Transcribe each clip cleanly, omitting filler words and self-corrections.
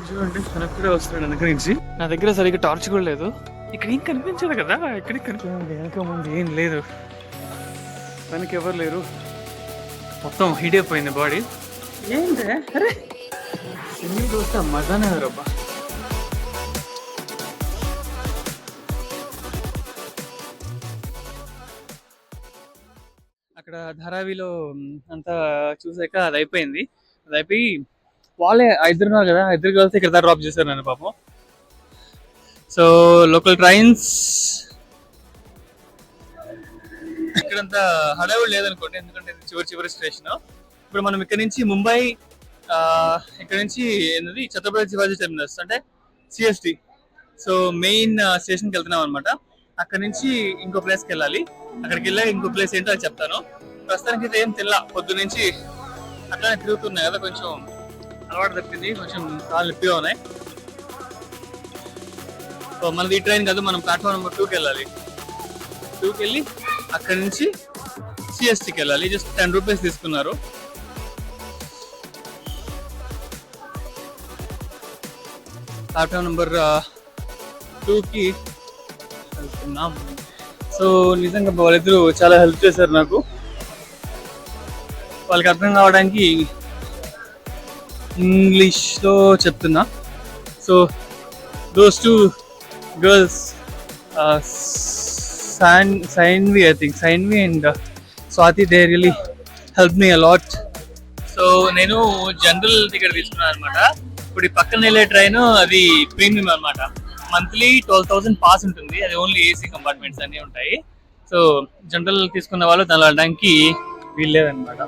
చూడండి మనకు కూడా వస్తున్నాడు వెనక నుంచి. నా దగ్గర సరిగ్గా టార్చ్ కూడా లేదు. ఇక్కడ ఏం కనిపించదు కదా, ఎక్కడికి కనిపించండి. వెనక ముందు ఏం లేదు, వెనక ఎవరు లేరు, మొత్తం హీట్ అయిపోయింది బాడీ. ఏంటే అరే సినీ చూస్తే మజానే రబ్బా. అక్కడ ధారావిలో అంతా చూసాక అది అయిపోయింది. అది అయిపోయి వాళ్ళే ఇద్దరున్నారు కదా, ఇద్దరు కలిసి ఇక్కడ డ్రాప్ చేశారు నన్ను పాపం. సో లోకల్ ట్రైన్స్ ఇక్కడంతా హడావుడి లేదనుకోండి, ఎందుకంటే ఇది చివరి స్టేషన్. ఇప్పుడు మనం ఇక్కడ నుంచి ముంబై, ఇక్కడ నుంచి ఏంటది ఛత్రపతి శివాజీ టెర్మినస్ అంటే సిఎస్టి, సో మెయిన్ స్టేషన్కి వెళ్తున్నాం అనమాట. అక్కడ నుంచి ఇంకో ప్లేస్కి వెళ్ళాలి. అక్కడికి వెళ్ళా ఇంకో ప్లేస్ ఏంటో అది చెప్తాను. ప్రస్తుతానికి అయితే ఏం తినలా, పొద్దు నుంచి అట్లానే తిరుగుతున్నాయి కదా, కొంచెం అలవాటు తప్పింది, కొంచెం కాళ్ళు నొప్పిగా ఉన్నాయి. సో మనది ఈ ట్రైన్ కాదు, మనం ప్లాట్ఫామ్ నెంబర్ 2కి వెళ్ళాలి. 2కి వెళ్ళి అక్కడి నుంచి సిఎస్టీకి వెళ్ళాలి. జస్ట్ 10 రూపీస్ తీసుకున్నారు. ప్లాట్ఫామ్ నెంబర్ 2కి వెళ్తున్నాం. సో నిజంగా వాళ్ళిద్దరూ చాలా హెల్ప్ చేశారు నాకు. వాళ్ళకి అర్థం కావడానికి ఇంగ్లీష్లో చెప్తున్నా. So those two girls, Sainvi and Swati, they really helped me a lot. So నేను జనరల్ టికెట్ తీసుకున్నాను అనమాట. ఇప్పుడు ఈ పక్కన వెళ్ళే ట్రైన్ అది ప్రీమియం అనమాట. మంత్లీ 12,000 పాస్ ఉంటుంది. అది ఓన్లీ ఏసీ కంపార్ట్మెంట్స్ అన్నీ ఉంటాయి. సో జనరల్ తీసుకున్న వాళ్ళు దాని వెళ్ళడానికి వీల్లేదనమాట.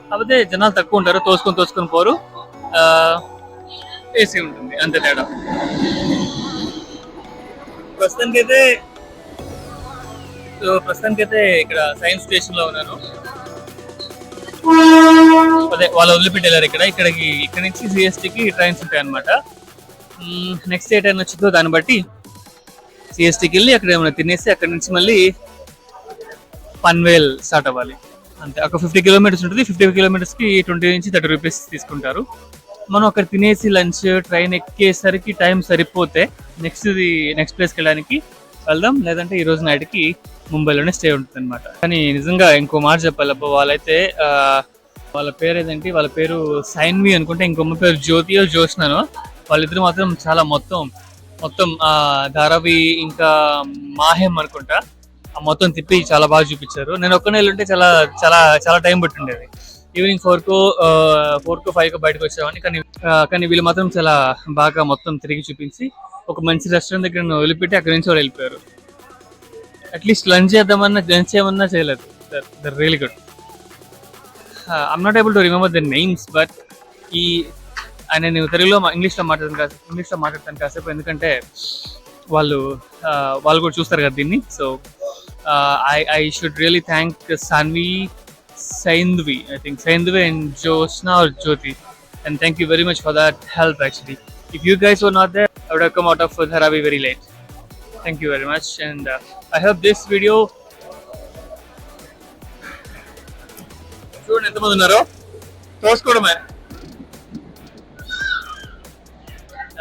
కాకపోతే జనాలు తక్కువ ఉంటారు, తోసుకొని పోరు. ఏసీ ఉంటుంది, అంతే తేడా. ప్రస్తుతానికైతే ఇక్కడ సైన్స్ స్టేషన్ లో ఉన్నాను. అదే వాళ్ళు వదిలిపెట్టి వెళ్ళారు ఇక్కడ నుంచి సిఎస్టీకి ట్రైన్స్ ఉంటాయి అనమాట. నెక్స్ట్ ఏ ట్రైన్ వచ్చిందో దాన్ని బట్టి సిఎస్టీకి వెళ్ళి అక్కడ ఏమైనా తినేసి అక్కడ నుంచి మళ్ళీ పన్వేల్ స్టార్ట్ అవ్వాలి. అంతే, ఒక 50 కిలోమీటర్స్ ఉంటుంది. 50 కిలోమీటర్స్కి 20 నుంచి 30 రూపీస్ తీసుకుంటారు. మనం అక్కడ తినేసి లంచ్ ట్రైన్ ఎక్కేసరికి టైం సరిపోతే నెక్స్ట్ ప్లేస్కి వెళ్ళడానికి వెళ్దాం. లేదంటే ఈ రోజు నైట్కి ముంబైలోనే స్టే ఉంటుంది అనమాట. కానీ నిజంగా ఇంకో మాట చెప్పాలి, వాళ్ళైతే వాళ్ళ పేరు ఏదంటే, వాళ్ళ పేరు సైన్వి అనుకుంటే, ఇంకొమ్మ పేరు జ్యోతియో జోష్ననో. వాళ్ళిద్దరు మాత్రం చాలా మొత్తం ధారావి ఇంకా మాహెం అనుకుంటా, మొత్తం తిప్పి చాలా బాగా చూపించారు. నేను ఒక్కనే వెళ్ళుంటే చాలా చాలా చాలా టైం పట్టుండేది. ఈవినింగ్ 4కో 5కో బయటకు వచ్చామని. కానీ వీళ్ళు మాత్రం చాలా బాగా మొత్తం తిరిగి చూపించి ఒక మంచి రెస్టారెంట్ దగ్గర వదిలిపెట్టి అక్కడి నుంచి వాళ్ళు వెళ్ళిపోయారు. అట్లీస్ట్ లంచ్ చేయమన్నా చేయలేదు. They're really good. I'm not able to remember the names, but నేను తెలుగులో ఇంగ్లీష్లో మాట్లాడతాను కాసేపు, ఎందుకంటే వాళ్ళు కూడా చూస్తారు కదా దీన్ని. So I should really thank Saindvi, I think Saindvi and Jyotsna or Jyoti, and thank you very much for that help actually. If you guys were not there, I would have come out of Dharavi very late. Thank you very much, and I hope this video చూడండి ఎంతమంది ఉన్నారో, తోసుకోవడమే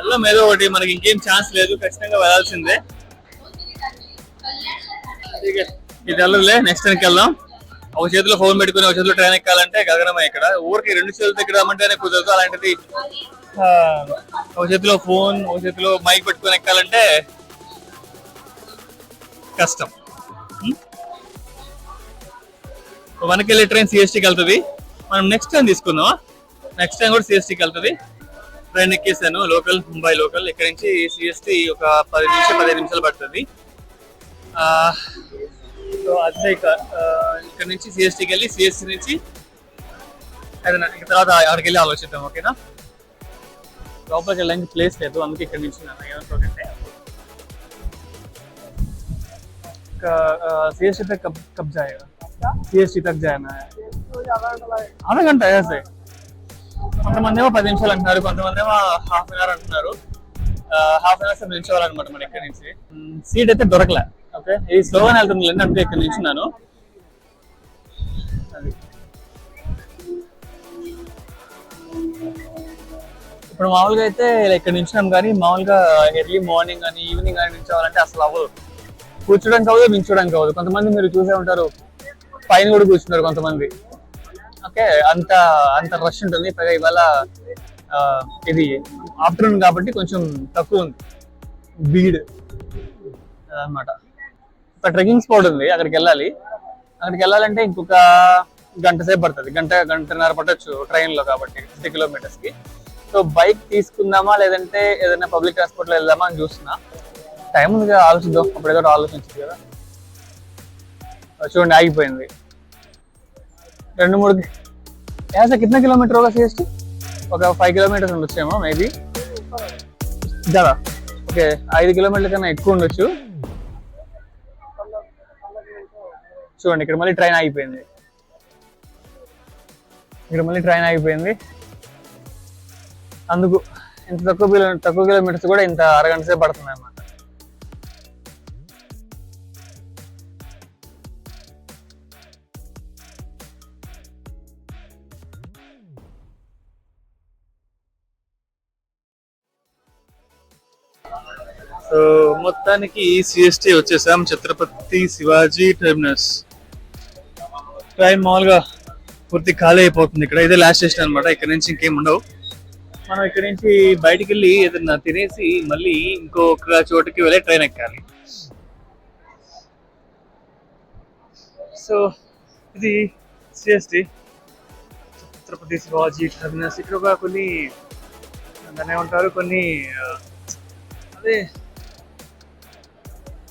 ఎல்லாம் ఏదో ఒకటి, మనకి ఇంకేం chance లేదు, ఖచ్చితంగా వెళ్ళాల్సిందే. ఇది వెళ్ళలే, నెక్స్ట్ టైంకి వెళ్దాం. ఒక చేతిలో ఫోన్ పెట్టుకుని ఒక చేతిలో ట్రైన్ ఎక్కాలంటే గగనమే. ఇక్కడ ఊరికి 2 చేతులు దగ్గర రమ్మంటేనే కుదరదు. అలాంటిది ఒక చేతిలో ఫోన్, ఒక చేతిలో మైక్ పెట్టుకుని ఎక్కాలంటే కష్టం. వెనక్కి వెళ్ళే ట్రైన్ సిఎస్టీకి వెళ్తుంది. మనం నెక్స్ట్ టైం తీసుకుందాం. నెక్స్ట్ టైం కూడా సిఎస్టీకి వెళ్తుంది. ట్రైన్ ఎక్కేసాను, ముంబై లోకల్. ఇక్కడ నుంచి సిఎస్టీ ఒక 15 నిమిషాలు పడుతుంది. సో అదే ఇక్కడ నుంచి సిఎస్టీకి వెళ్ళి సిఎస్టీ నుంచి ఏదైనా తర్వాత అక్కడికి వెళ్ళి ఆలోచిద్దాం. ఓకేనా, లోపలికి వెళ్ళడానికి ప్లేస్ లేదు, అందుకే ఇక్కడ నుంచి ఏమంటే सीएसटी तक कब जाएगा? सीएसटी तक जाना है आधा घंटा ऐसे. కొంతమందేమో 10 నిమిషాలు అంటున్నారు, కొంతమందేమో హాఫ్ అన్ అవర్ అంటున్నారు. హాఫ్ అన్ అవర్ సేపు నిల్చోవాలన్నమాట మన ఇక్కడ నుంచి. సీట్ అయితే దొరకలే. ఓకే, ఇది స్లోగానే వెళ్తుంది లేండి, అందుకే ఇక్కడ నిల్చున్నాను. ఇప్పుడు మామూలుగా అయితే ఇక్కడ నించున్నాం, కానీ మామూలుగా ఎర్లీ మార్నింగ్ కానీ ఈవినింగ్ కానీ నించోవాలంటే అసలు అవ్వదు. కూర్చోడానికి అవ్వదు, నించోడానికి అవ్వదు. కొంతమంది మీరు చూసే ఉంటారు, పైన కూడా కూర్చున్నారు కొంతమంది. ఓకే, అంత అంత రష్ ఉంటుంది. పైగా ఇవాళ ఇది ఆఫ్టర్నూన్ కాబట్టి కొంచెం తక్కువ ఉంది భీడ్ అనమాట. ఒక ట్రెక్కింగ్ స్పాట్ ఉంది, అక్కడికి వెళ్ళాలి. అక్కడికి వెళ్ళాలంటే ఇంకొక గంట సేపు పడుతుంది, గంటన్నర పట్టొచ్చు ట్రైన్లో కాబట్టి 50 కిలోమీటర్స్కి. సో బైక్ తీసుకుందామా లేదంటే ఏదైనా పబ్లిక్ ట్రాన్స్పోర్ట్లో వెళ్దామా అని చూస్తున్నా. టైం ఉంది కదా, ఆలోచిద్దాం. అప్పుడు ఏదో ఆలోచించదు కదా. చూడండి ఆగిపోయింది. 2-3 ऐसा कितना किलोमीटर होगा सीएसटी? ఒక 5 కిలోమీటర్స్ ఉండొచ్చేమో మేబీ. కదా, ఓకే 5 కిలోమీటర్ల కన్నా ఎక్కువ ఉండొచ్చు. చూడండి ఇక్కడ మళ్ళీ ట్రైన్ ఆగిపోయింది. అందుకు ఇంత తక్కువ కిలోమీటర్స్ కూడా ఇంత అరగంట సేపు పడుతుంది అన్నమాట. సో మొత్తానికి సిఎస్టీ వచ్చేసాం, ఛత్రపతి శివాజీ టెర్మినస్. ట్రైన్ మామూలుగా పూర్తి ఖాళీ అయిపోతుంది. ఇక్కడ ఇదే లాస్ట్ స్టేషన్ అనమాట. ఇక్కడ నుంచి ఇంకేం ఉండవు. మనం ఇక్కడ నుంచి బయటికి వెళ్ళి ఏదన్నా తినేసి మళ్ళీ ఇంకొక చోటుకి వెళ్ళి ట్రైన్ ఎక్కాలి. సో ఇది సిఎస్టీ ఛత్రపతి శివాజీ టెర్మినస్. ఇక్కడ ఒక కొన్ని దాన్ని ఏమంటారు, కొన్ని అదే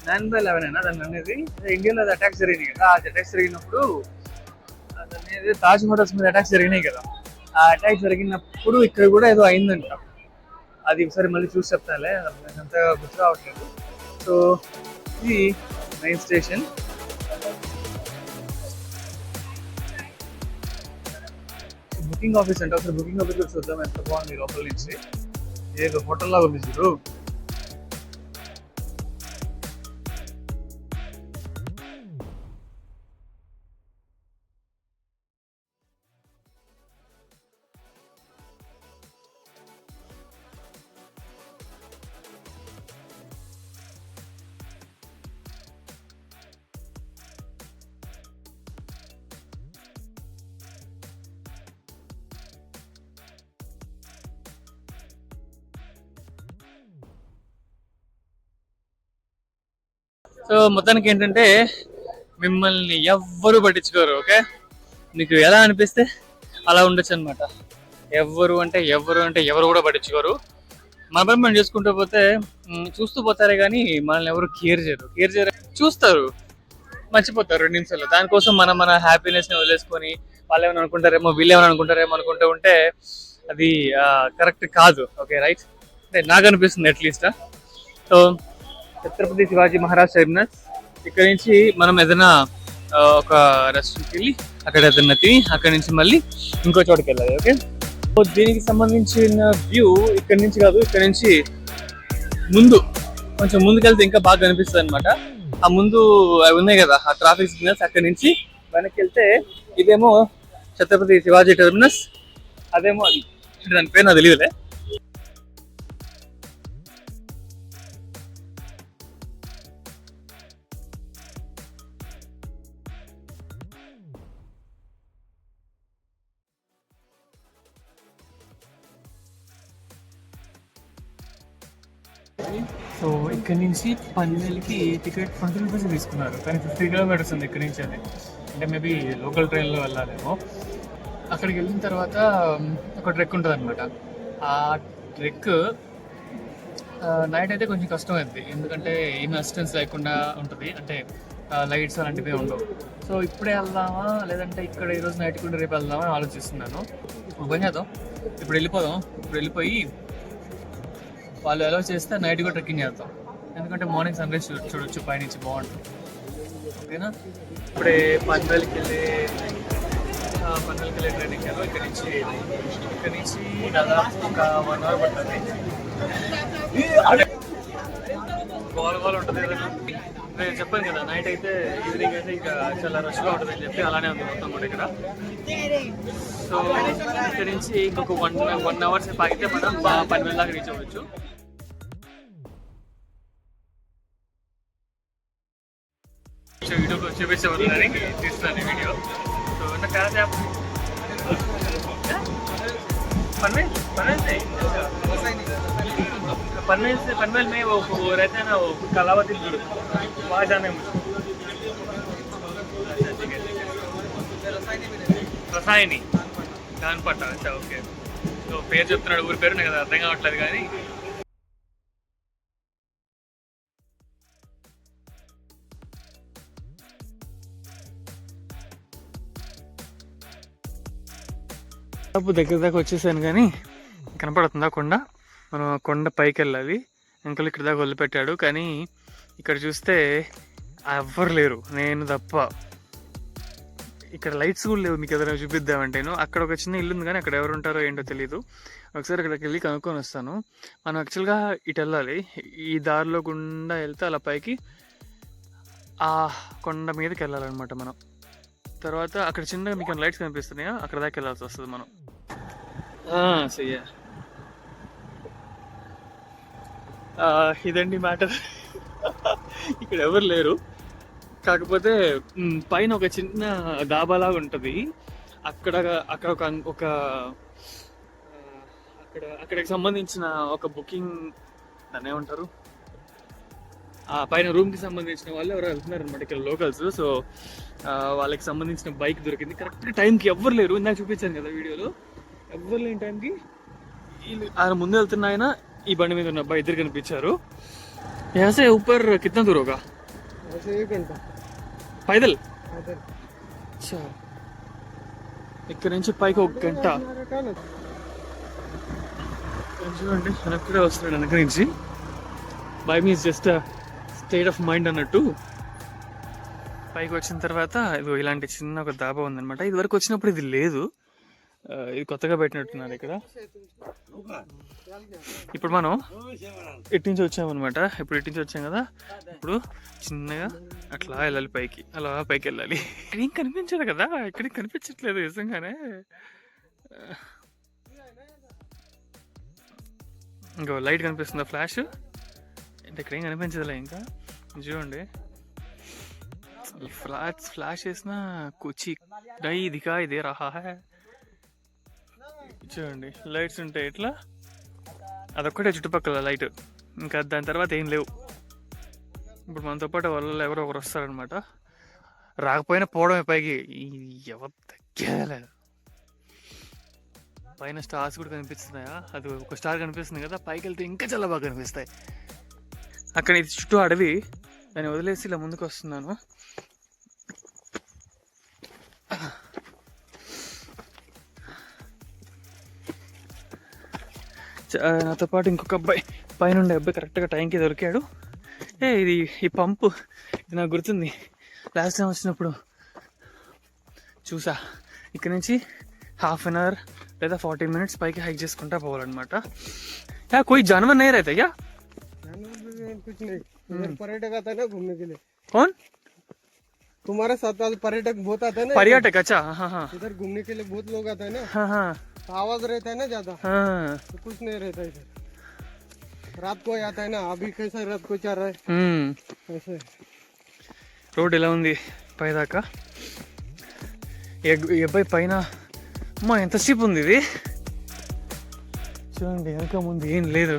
9/11 అయినా దాన్ని అనేది. ఇండియాలో అది అటాక్స్ జరిగినాయి కదా, ఆ అటాక్స్ జరిగినప్పుడు అనేది తాజ్ హోటల్స్ మీద అటాక్స్ జరిగినాయి కదా. ఆ అటాక్ జరిగినప్పుడు ఇక్కడ కూడా ఏదో అయిందంట. అది ఒకసారి మళ్ళీ చూసి చెప్తాలే, అంతగా గుర్తు రావట్లేదు. సో ఇది మెయిన్ స్టేషన్. బుకింగ్ ఆఫీస్ అంటే ఒకసారి బుకింగ్ ఆఫీస్ చూద్దాం ఎంత బాగుంది లోపల నుంచి. ఏదో హోటల్ లాగా ఉంది చూడు. సో మొత్తానికి ఏంటంటే మిమ్మల్ని ఎవ్వరు పట్టించుకోరు. ఓకే, మీకు ఎలా అనిపిస్తే అలా ఉండొచ్చు అనమాట. ఎవరు కూడా పట్టించుకోరు. మన పని మనం చేసుకుంటూ పోతే చూస్తూ పోతారే కానీ మనల్ని ఎవరు కేర్ చేయరు. చూస్తారు, మర్చిపోతారు 2 నిమిషాలు. దానికోసం మన హ్యాపీనెస్ని వదిలేసుకొని వాళ్ళు ఏమైనా అనుకుంటారేమో, వీళ్ళు ఏమైనా అనుకుంటారేమో అనుకుంటూ ఉంటే అది కరెక్ట్ కాదు. ఓకే రైట్, అంటే నాకు అనిపిస్తుంది at least. So Chhatrapati Shivaji Maharaj terminus. ఇక్కడ నుంచి మనం ఏదైనా ఒక రెస్టారెంట్కి వెళ్ళి అక్కడ ఏదైనా తిని అక్కడి నుంచి మళ్ళీ ఇంకో చోటుకి వెళ్ళాలి. ఓకే, సో దీనికి సంబంధించిన వ్యూ ఇక్కడ నుంచి కాదు, ఇక్కడ నుంచి కొంచెం ముందుకెళ్తే ఇంకా బాగా కనిపిస్తుంది అనమాట. ఆ ముందు అవి ఉన్నాయి కదా, ఆ ట్రాఫిక్ సిగ్నల్స్. అక్కడి నుంచి వెనక్కి వెళ్తే ఇదేమో ఛత్రపతి శివాజీ టెర్మినస్, అదేమో అది దాని పేరు నాకు తెలియదులే. సో ఇక్కడ నుంచి పన్వేల్కి టికెట్ 20 రూపీస్ తీసుకున్నారు, కానీ 50 కిలోమీటర్స్ ఉంది ఇక్కడ నుంచి. అది అంటే మేబీ లోకల్ ట్రైన్లో వెళ్ళాలేమో. అక్కడికి వెళ్ళిన తర్వాత ఒక ట్రెక్ ఉంటుంది అనమాట. ఆ ట్రెక్ నైట్ అయితే కొంచెం కష్టం అవుతుంది, ఎందుకంటే ఏం అసిస్టెన్స్ లేకుండా ఉంటుంది. అంటే లైట్స్ అలాంటివి ఉండవు. సో ఇప్పుడే వెళ్దామా లేదంటే ఇక్కడ ఈరోజు నైట్ కూడా రేపు వెళ్దామా అని ఆలోచిస్తున్నాను. పని చేద్దాం, ఇప్పుడు వెళ్ళిపోయి వాళ్ళు అలౌ చేస్తే నైట్ కూడా ట్రెక్కింగ్ చేద్దాం. ఎందుకంటే మార్నింగ్ సన్ రైజ్ చూడొచ్చు పైనుంచి, బాగుంటుంది. ఓకేనా, ఇప్పుడే పన్వేల్కి వెళ్ళే ట్రైన్ ఎక్కాను. ఇక్కడ నుంచి దాదాపు ఒక 1 అవర్ పడుతుంది. గోల ఉంటుంది కదా. నేను చెప్పాను కదా, నైట్ అయితే ఈవినింగ్ అయితే ఇక చాలా రష్గా ఉంటుంది అని చెప్పి అలానే ఉంది మొత్తం కూడా ఇక్కడ. సో ఇక్కడ నుంచి ఇంకొక 1 అవర్ సేపు ఆగితే మనం 12 దాకా రీచ్ అవ్వచ్చు. సో వీడియోలో చూపించేవాళ్ళు తీస్తున్నాను ఈ వీడియో. సో నా క్యాష్ యాప్ पनवेल में वो रहते हैं ना, वो कलावती वहाँ जाने में రసాయని కాన్పట్ట. అచ్చా ఓకే. సో పేరు చెప్తున్నాడు, ఊరి పేరు నాకు అది అర్థం కావట్లేదు కానీ. దగ్గర దాకా వచ్చేసాను కానీ కనపడుతుందా కొండ? మనం కొండ పైకి వెళ్ళాలి. అంకుల్ ఇక్కడ దాకా వదిలిపెట్టాడు కానీ ఇక్కడ చూస్తే ఎవ్వరు లేరు, నేను తప్ప. ఇక్కడ లైట్స్ కూడా లేవు. మీకు ఏదైనా చూపిద్దామంటేను అక్కడ ఒక చిన్న ఇల్లు ఉంది కానీ అక్కడ ఎవరు ఉంటారో ఏంటో తెలియదు. ఒకసారి అక్కడికి వెళ్ళి కనుక్కొని వస్తాను. మనం యాక్చువల్గా ఇటు వెళ్ళాలి, ఈ దారిలో గుండా వెళ్తే అలా పైకి ఆ కొండ మీదకి వెళ్ళాలన్నమాట మనం. తర్వాత అక్కడ చిన్నగా మీకు లైట్స్ కనిపిస్తున్నాయా, అక్కడ దాకా వెళ్ళాల్సి వస్తుంది మనం. సయ్యా ఇదండి మ్యాటర్. ఇక్కడ ఎవరు లేరు, కాకపోతే పైన ఒక చిన్న డాబాలాగా ఉంటుంది. అక్కడ అక్కడ ఒక అక్కడికి సంబంధించిన ఒక బుకింగ్ దాన్ని ఏమంటారు, ఆ పైన రూమ్కి సంబంధించిన వాళ్ళు ఎవరు వెళ్తున్నారు అనమాట ఇక్కడ లోకల్స్. సో వాళ్ళకి సంబంధించిన బైక్ దొరికింది కరెక్ట్గా టైంకి. ఎవ్వరు లేరు, ఇందాక చూపించాను కదా వీడియోలో, ఎవ్వరు లేని టైంకి ఆయన ముందు వెళ్తున్న ఆయన ఈ బండి మీద ఉన్న అబ్బాయి ఇద్దరు కనిపించారు. ऐसे ऊपर कितना दूर होगा? ऐसे 1 घंटा पैदल. अच्छा, ఇక్కడ నుంచి పైకి 1 గంట. చూడండి వెనక్కడే వస్తున్నాడు వెనక నుంచి. By means just state of mind అన్నట్టు. పైకి వచ్చిన తర్వాత ఇది ఇలాంటి చిన్న ఒక దాబా ఉందన్నమాట. ఇది వరకు వచ్చినప్పుడు ఇది లేదు, ఇది కొత్తగా పెట్టినట్టున్నారు ఇక్కడ. ఇప్పుడు మనం ఇటు నుంచి వచ్చామన్నమాట. ఇప్పుడు ఇటు నుంచి వచ్చాం కదా, ఇప్పుడు చిన్నగా అట్లా వెళ్ళాలి పైకి, అలా పైకి వెళ్ళాలి. ఏం కనిపించదు కదా, ఇక్కడికి కనిపించట్లేదు నిజంగానే. ఇంకో లైట్ కనిపిస్తుందా, ఫ్లాష్ అంటే ఇక్కడ ఏం కనిపించదులే. ఇంకా చూడండి ఫ్లాష్ వేసిన కుచి డై దికాయి దే రహా హై. చూడండి లైట్స్ ఉంటాయి ఇట్లా, అదొక్కటే చుట్టుపక్కల లైట్, ఇంకా దాని తర్వాత ఏం లేవు. ఇప్పుడు మనతో పాటు వాళ్ళు ఎవరో ఒకరు వస్తారనమాట. రాకపోయినా పోవడమే పైకి, ఎవరు తగ్గలేదు. పైన స్టార్స్ కూడా కనిపిస్తున్నాయా, అది ఒక స్టార్ కనిపిస్తుంది కదా, పైకి వెళ్తే ఇంకా చాలా బాగా కనిపిస్తాయి. అక్కడ ఇది చుట్టూ అడవి, దాన్ని వదిలేసి ఇలా ముందుకు వస్తున్నాను. నాతో పాటు ఇంకొక అబ్బాయి, పైన ఉండే అబ్బాయి కరెక్ట్గా టైంకి దొరికాడు. ఇది ఈ పంపు ఇది నాకు గుర్తుంది, లాస్ట్ టైం వచ్చినప్పుడు చూసా. ఇక్కడ నుంచి 1/2 అవర్ లేదా 40 మినిట్స్ పైకి హైక్ చేసుకుంటా పోవాలన్నమాట. कोई जानवर नहीं रहता क्या? कुछ नहीं, पर्यटक आता है ना घूमने के लिए. कौन? तुम्हारे साथ पर्यटक बहुत आता है ना. पर्यटक, अच्छा हाँ हाँ. इधर घूमने के लिए बहुत लोग आता है ना. हाँ हाँ. आवाज रहता है ना ज्यादा. हाँ. तो कुछ नहीं रहता इधर. रात को आता है ना, अभी कैसा रात को चल रहा है ऐसे. రోడ్ ఎలా ఉంది పైదాకా? ఈ అబ్బాయి పైన అమ్మా ఎంత స్టీప్ ఉంది ఇది చూడండి. వెనక ముందు ఏం లేదు,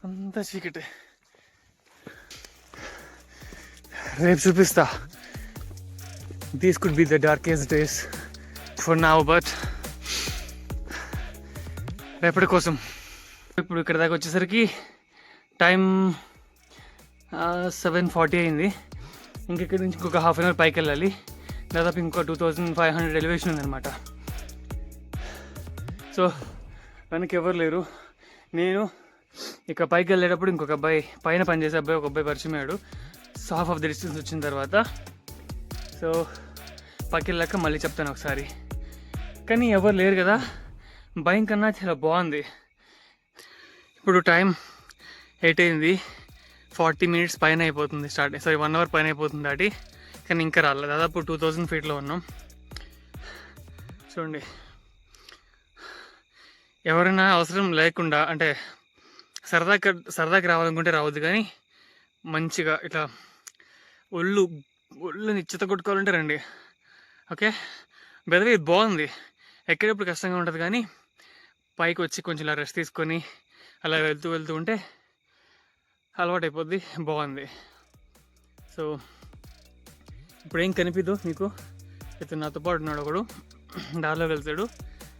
అంతా చీకటే. రేపు చూపిస్తా. These could be the darkest days for now, but రేపటి కోసం. ఇప్పుడు ఇక్కడ దాకా వచ్చేసరికి టైం 7:40 అయింది. ఇంకెక్కడి నుంచి ఇంకొక 1/2 అవర్ పైకి వెళ్ళాలి. దాదాపు ఇంకో 2500 ఎలివేషన్ ఉందన్నమాట. సో వెనక్కి ఎవరు లేరు. నేను ఇక పైకి వెళ్ళేటప్పుడు ఇంకొక అబ్బాయి, పైన పనిచేసే అబ్బాయి ఒక అబ్బాయి పరిచయం అయ్యాడు. So half of the distance వచ్చిన తర్వాత, సో పైకి వెళ్ళాక మళ్ళీ చెప్తాను ఒకసారి. కానీ ఎవరు లేరు కదా, భయం కన్నా చాలా బాగుంది. ఇప్పుడు టైం 8 అయింది. 40 మినిట్స్ పైన అయిపోతుంది స్టార్ట్, సారీ 1 అవర్ పైన అయిపోతుంది దాటి, కానీ ఇంకా రాలేదు. దాదాపు 2000 ఫీట్లో ఉన్నాం. చూడండి, ఎవరైనా అవసరం లేకుండా అంటే సరదాకి రావాలనుకుంటే రావద్దు, కానీ మంచిగా ఇట్లా ఒళ్ళు నిశ్చిత కొట్టుకోవాలంటే రండి. ఓకే, బెదవి బాగుంది, ఎక్కడెప్పుడు కష్టంగా ఉంటుంది, కానీ పైకి వచ్చి కొంచెం ఇలా రెస్ట్ తీసుకొని అలా వెళ్తూ ఉంటే అలవాటు అయిపోద్ది, బాగుంది. సో ఇప్పుడు ఏం కనిపిద్దు మీకు, ఇతను నాతో పాటు ఉన్నాడు, ఒకడు దారిలో వెళ్తాడు.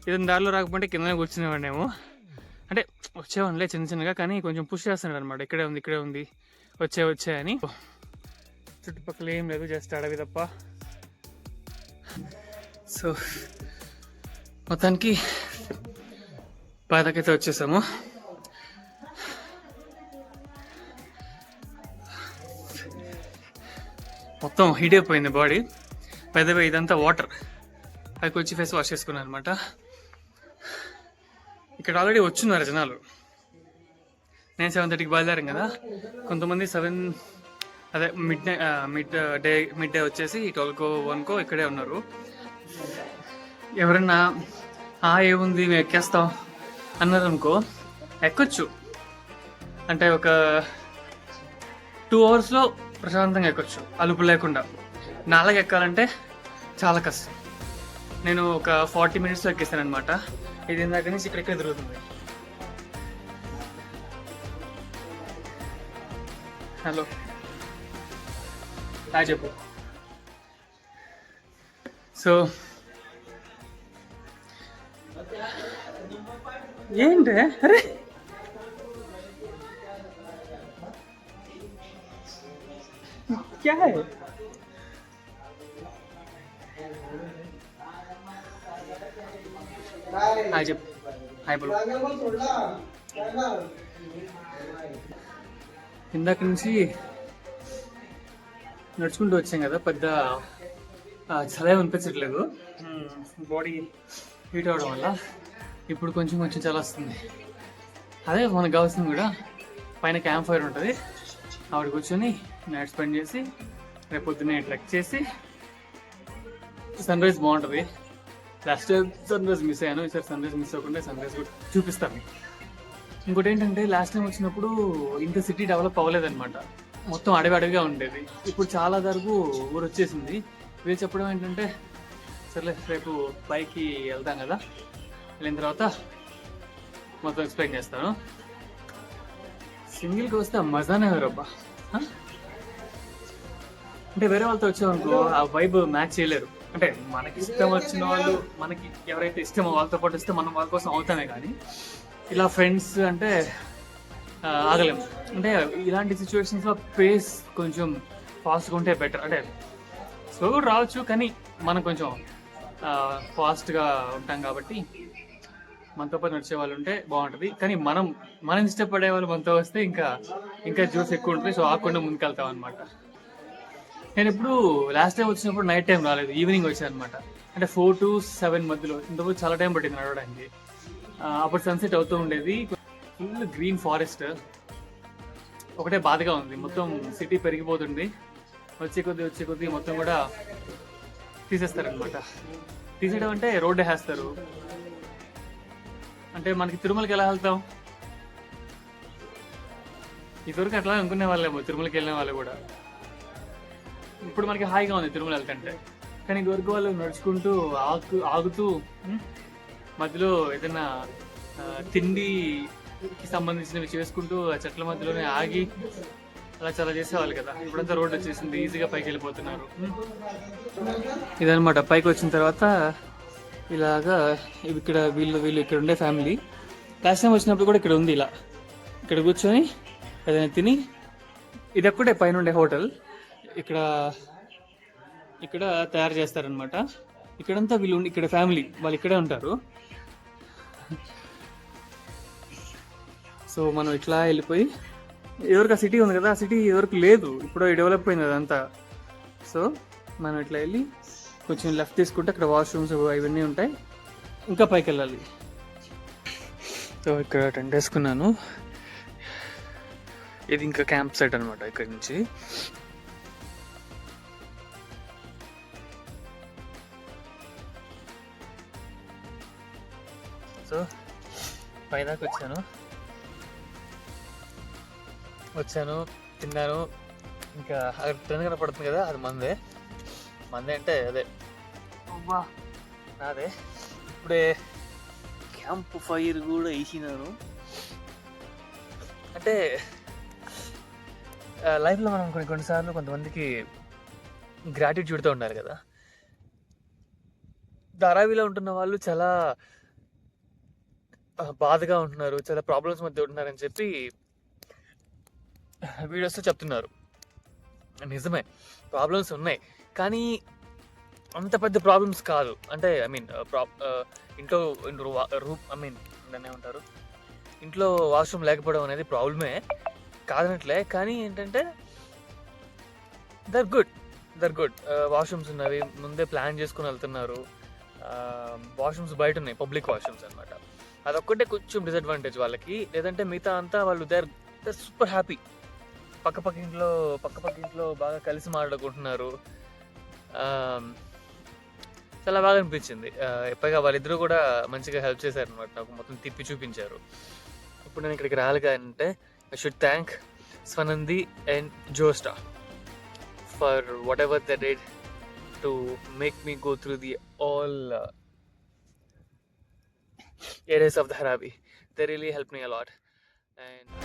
ఇతను దారిలో రాకపోతే కిందనే కూర్చునేవాడినేమో, అంటే వచ్చేవాడిలే చిన్నగా, కానీ కొంచెం పుష్ చేస్తున్నాడు అనమాట, ఇక్కడే ఉంది వచ్చే అని. చుట్టుపక్కల ఏం లేదు, జస్ట్ అడవి తప్ప. సో మొత్తానికి పాదకైతే వచ్చేసాము. మొత్తం హీట్ అయిపోయింది బాడీ. పెద్దగా ఇదంతా వాటర్, పైకి వచ్చి ఫేస్ వాష్ చేసుకున్నాను అనమాట. ఇక్కడ ఆల్రెడీ వచ్చున్నారు జనాలు. నేను 7:30కి బయలుదేరాం కదా, కొంతమంది 7 అదే మిడ్ డే వచ్చేసి 12కో 1కో ఇక్కడే ఉన్నారు. ఎవరన్నా ఏముంది మేము ఎక్కేస్తాం అన్నారనుకో, ఎక్కొచ్చు. అంటే ఒక 2 అవర్స్లో ప్రశాంతంగా ఎక్కొచ్చు, అలుపు లేకుండా. నాలుగు ఎక్కాలంటే చాలా కష్టం. నేను ఒక 40 మినిట్స్లో ఎక్కేస్తాను అనమాట. ఇది ఇందాక నుంచి ఇక్కడికే తిరుగుతుంది. హలో, హాయ్ చెప్పు. సో ఏంటే, అరే क्या है? హాయ్ చెప్పు, హాయ్ బోలు. ఇందాక నుంచి నడుచుకుంటూ వచ్చాం కదా, పెద్ద చలి అనిపించట్లేదు. బాడీ హీట్ అవడం వల్ల ఇప్పుడు కొంచెం చలి వస్తుంది. అదే మనకు కావాల్సింది కూడా, పైన క్యాంప్ ఫైర్ ఉంటుంది, ఆవిడ కూర్చొని నైట్ స్పెండ్ చేసి రేపు పొద్దున్నే ట్రెక్ చేసి సన్ రైజ్ బాగుంటుంది. Last time sunrise miss అయ్యాను, ఈసారి సన్ రైజ్ మిస్ అవ్వకుండా సన్ రైజ్ కూడా చూపిస్తాను. ఇంకోటి ఏంటంటే, లాస్ట్ టైం వచ్చినప్పుడు ఇంత సిటీ డెవలప్ అవ్వలేదన్నమాట, మొత్తం అడవిగా ఉండేది. ఇప్పుడు చాలా వరకు ఊరు వచ్చేసింది. వీళ్ళు చెప్పడం ఏంటంటే, సర్లే రేపు పైకి వెళ్తాం కదా, వెళ్ళిన తర్వాత మొత్తం ఎక్స్ప్లెయిన్ చేస్తాను. సింగిల్కి వస్తే మజానే వేరబ్బా. అంటే వేరే వాళ్ళతో వచ్చామనుకో ఆ వైబ్ మ్యాచ్ చేయలేరు. అంటే మనకి ఇష్టం వచ్చిన వాళ్ళు, మనకి ఎవరైతే ఇష్టమో వాళ్ళతో పాటు వస్తే మనం వాళ్ళ కోసం అవుతామే, కానీ ఇలా ఫ్రెండ్స్ అంటే ఆగలేము. అంటే ఇలాంటి సిచ్యువేషన్స్లో పేస్ కొంచెం ఫాస్ట్గా ఉంటే బెటర్. అంటే స్లో కూడా రావచ్చు, కానీ మనం కొంచెం ఫాస్ట్గా ఉంటాం కాబట్టి మనతో పాటు నడిచే వాళ్ళు ఉంటే బాగుంటుంది. కానీ మనం ఇష్టపడే వాళ్ళు మనతో వస్తే ఇంకా జ్యూస్ ఎక్కువ ఉంటుంది. సో ఆకుండా ముందుకెళ్తాం అనమాట. నేను ఇప్పుడు లాస్ట్ టైం వచ్చినప్పుడు నైట్ టైం రాలేదు, ఈవినింగ్ వచ్చాను అనమాట. అంటే 4 to 7 మధ్యలో. ఇంతకుముందు చాలా టైం పట్టింది నడవడానికి. అప్పుడు సన్సెట్ అవుతూ ఉండేది. Full green forest. ఒకటే బాధగా ఉంది, మొత్తం సిటీ పెరిగిపోతుంది. వచ్చే కొద్దీ మొత్తం కూడా తీసేస్తారనమాట. తీసేయడం అంటే రోడ్డు వేస్తారు. అంటే మనకి తిరుమలకి ఎలా వెళ్తాం? ఇదివరకు అట్లా అనుకునే వాళ్ళేమో తిరుమలకి వెళ్ళిన వాళ్ళు కూడా. ఇప్పుడు మనకి హాయిగా ఉంది తిరుమల వెళ్తుంటే. కానీ ఇదివరకు వాళ్ళు నడుచుకుంటూ ఆగుతూ మధ్యలో ఏదైనా తిండికి సంబంధించినవి చేసుకుంటూ ఆ చెట్ల మధ్యలోనే ఆగి అలా చాలా చేసేవాళ్ళు కదా. ఇప్పుడంతా రోడ్డు వచ్చేసింది, ఈజీగా పైకి వెళ్ళిపోతున్నారు. ఇదనమాట. పైకి వచ్చిన తర్వాత ఇలాగా ఇక్కడ వీళ్ళు ఇక్కడ ఉండే ఫ్యామిలీ. లాస్ట్ టైం వచ్చినప్పుడు కూడా ఇక్కడ ఉంది. ఇక్కడ కూర్చొని ఏదైనా తిని, ఇది ఒక్కటే పైన ఉండే హోటల్. ఇక్కడ తయారు చేస్తారనమాట. ఇక్కడంతా వీళ్ళు ఇక్కడ ఫ్యామిలీ వాళ్ళు ఇక్కడే ఉంటారు. సో మనం ఇట్లా వెళ్ళిపోయి, ఎవరికి ఆ సిటీ ఉంది కదా, ఆ సిటీ ఎవరికి లేదు, ఇప్పుడు డెవలప్ అయింది అదంతా. సో మనం ఇట్లా వెళ్ళి కొంచెం లెఫ్ట్ తీసుకుంటే అక్కడ వాష్రూమ్స్ ఇవన్నీ ఉంటాయి. ఇంకా పైకి వెళ్ళాలి. సో ఇక్కడ టెంట్ వేసుకున్నాను. ఇది ఇంకా క్యాంప్ సైట్ అనమాట ఇక్కడ నుంచి. సో పైదాకా వచ్చాను తిన్నాను. ఇంకా అక్కడ ట్రెండ్ కనపడుతుంది కదా, అది మందే అంటే అదే నాదే. ఇప్పుడే క్యాంప్ ఫైర్ కూడా వేసినాను. అంటే లైఫ్లో మనం కొన్నిసార్లు కొంతమందికి గ్రాటిట్యూడ్తో ఉండాలి కదా. ధారావిలో ఉంటున్న వాళ్ళు చాలా బాధగా ఉంటున్నారు, చాలా ప్రాబ్లమ్స్ మధ్య ఉంటున్నారని చెప్పి వీడియోస్లో చెప్తున్నారు. నిజమే, ప్రాబ్లమ్స్ ఉన్నాయి, కానీ అంత పెద్ద ప్రాబ్లమ్స్ కాదు. అంటే ఐ మీన్ ఇంట్లో దాన్ని ఏమంటారు, ఇంట్లో వాష్రూమ్ లేకపోవడం అనేది ప్రాబ్లమే కాదనట్లే, కానీ ఏంటంటే దర్ గుడ్ వాష్రూమ్స్ ఉన్నవి, ముందే ప్లాన్ చేసుకుని వెళ్తున్నారు. వాష్రూమ్స్ బయట ఉన్నాయి, పబ్లిక్ వాష్రూమ్స్ అనమాట. అదొక్కటే కొంచెం డిసడ్వాంటేజ్ వాళ్ళకి. లేదంటే మిగతా అంతా వాళ్ళు దర్ సూపర్ హ్యాపీ. పక్క ఇంట్లో బాగా కలిసి మాట్లాడుకుంటున్నారు. చాలా బాగా అనిపించింది. పైగా వాళ్ళిద్దరూ కూడా మంచిగా హెల్ప్ చేశారు అనమాట, నాకు మొత్తం తిప్పి చూపించారు. ఇప్పుడు నేను ఇక్కడికి రాలిగా అంటే I should thank Swanandi and Josta for whatever they did to make me go through the all areas of Dharavi. They really helped me a lot. And